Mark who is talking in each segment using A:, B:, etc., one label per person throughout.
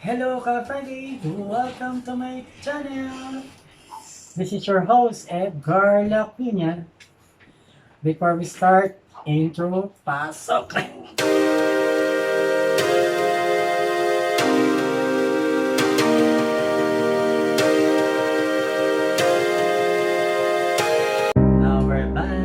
A: Hello, Ka-Friday! Welcome to my channel! This is your host, Edgar Lacuna. Before we start, intro, pasok! Now we're back!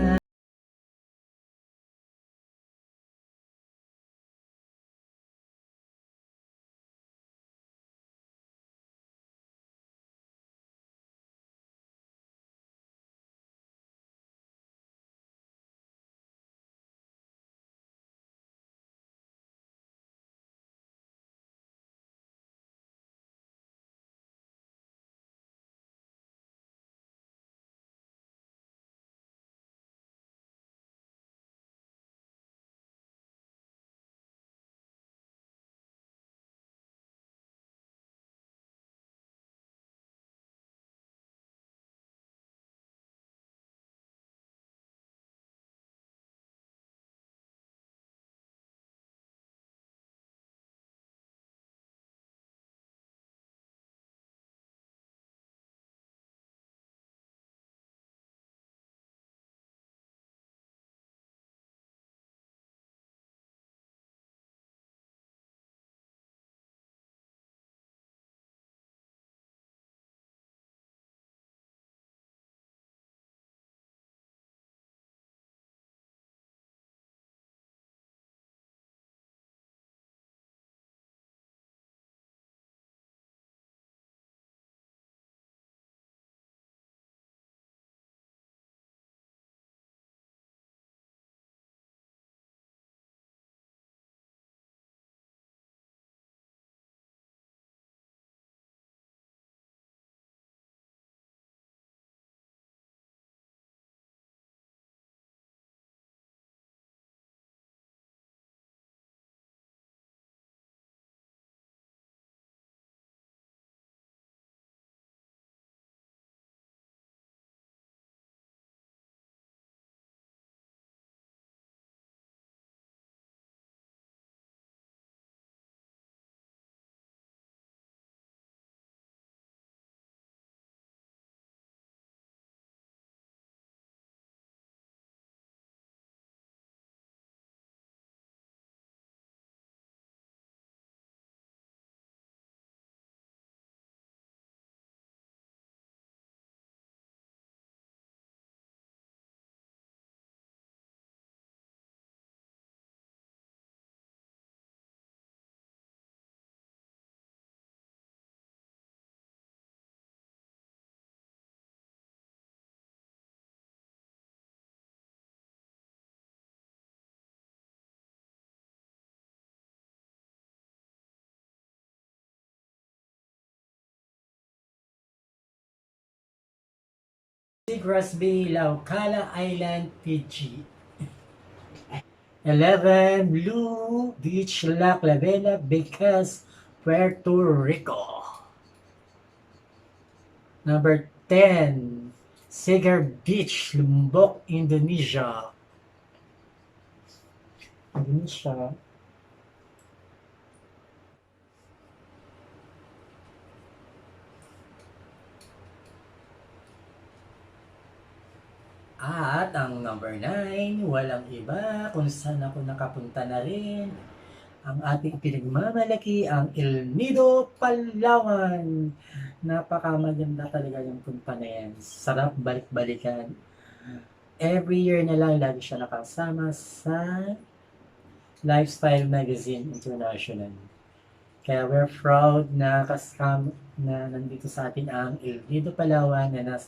A: Grasby, Laucala Island, Fiji. 11, Blue Beach, La Clavela, Becas, Puerto Rico. Number 10, Segar Beach, Lombok, Indonesia. Indonesia. At ang number 9, walang iba kung saan ako nakapunta na rin. Ang ating pinagmamalaki, ang El Nido, Palawan. Napakamaganda talaga yung punta na yan. Sarap balik-balikan. Every year na lang, lagi siya nakasama sa Lifestyle Magazine International. Kaya we're proud na kasama na nandito sa atin ang El Nido, Palawan na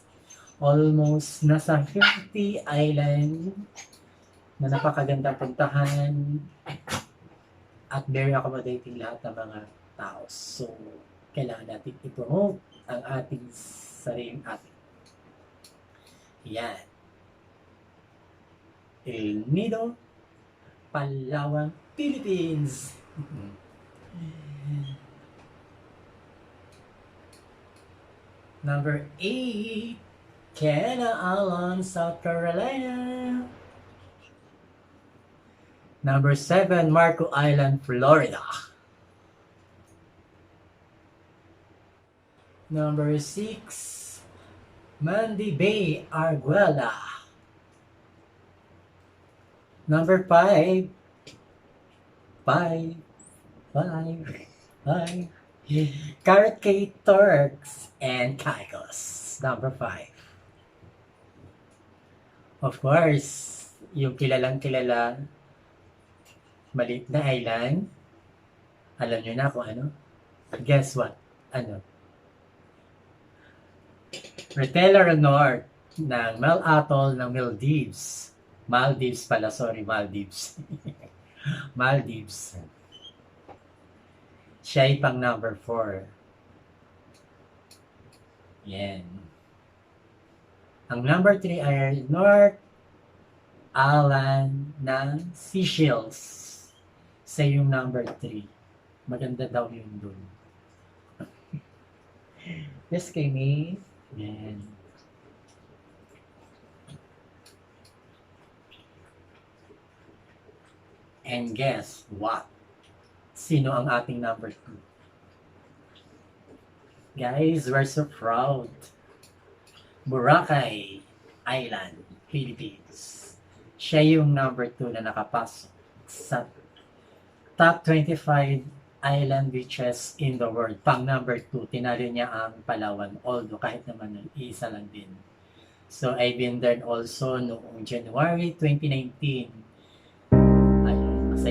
A: almost nasa 50 island na napakagandang puntahan at very accommodating lahat ng mga tao. So, kailangan natin i-promote ang ating sariling atin. Yan. El Nido, Palawan, Philippines. Number 8, Kenna Island, South Carolina. Number 7, Marco Island, Florida. Number 6, Mandy Bay Arguela. Number 5, 5, 5, Carrot Cake Turks and Caicos. Number 5. Of course, yung kilalang kilala, maliit na island. Alam nyo na kung ano? Guess what? Ano? Retela North ng Mel Atoll ng Maldives. Maldives pala, sorry, Maldives. Maldives. Siya ay pang number 4. Yan. Ang number 3 ay North Island ng Seychelles. Sa yung number 3. Maganda daw yun dun. Yes, Kimi. Yan. And guess what? Sino ang ating number 2? Guys, we're so proud. Boracay Island, Philippines. Siya yung number 2 na nakapasok sa top 25 island beaches in the world. Pang number 2, tinalo niya ang Palawan. Although kahit naman isa lang din. So, I've been there also noong January 2019. Ayun, masaya.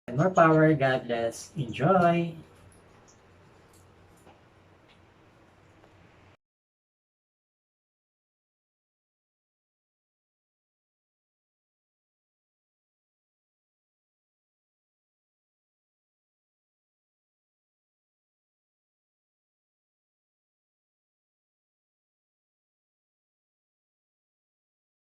A: More power, God bless. Enjoy!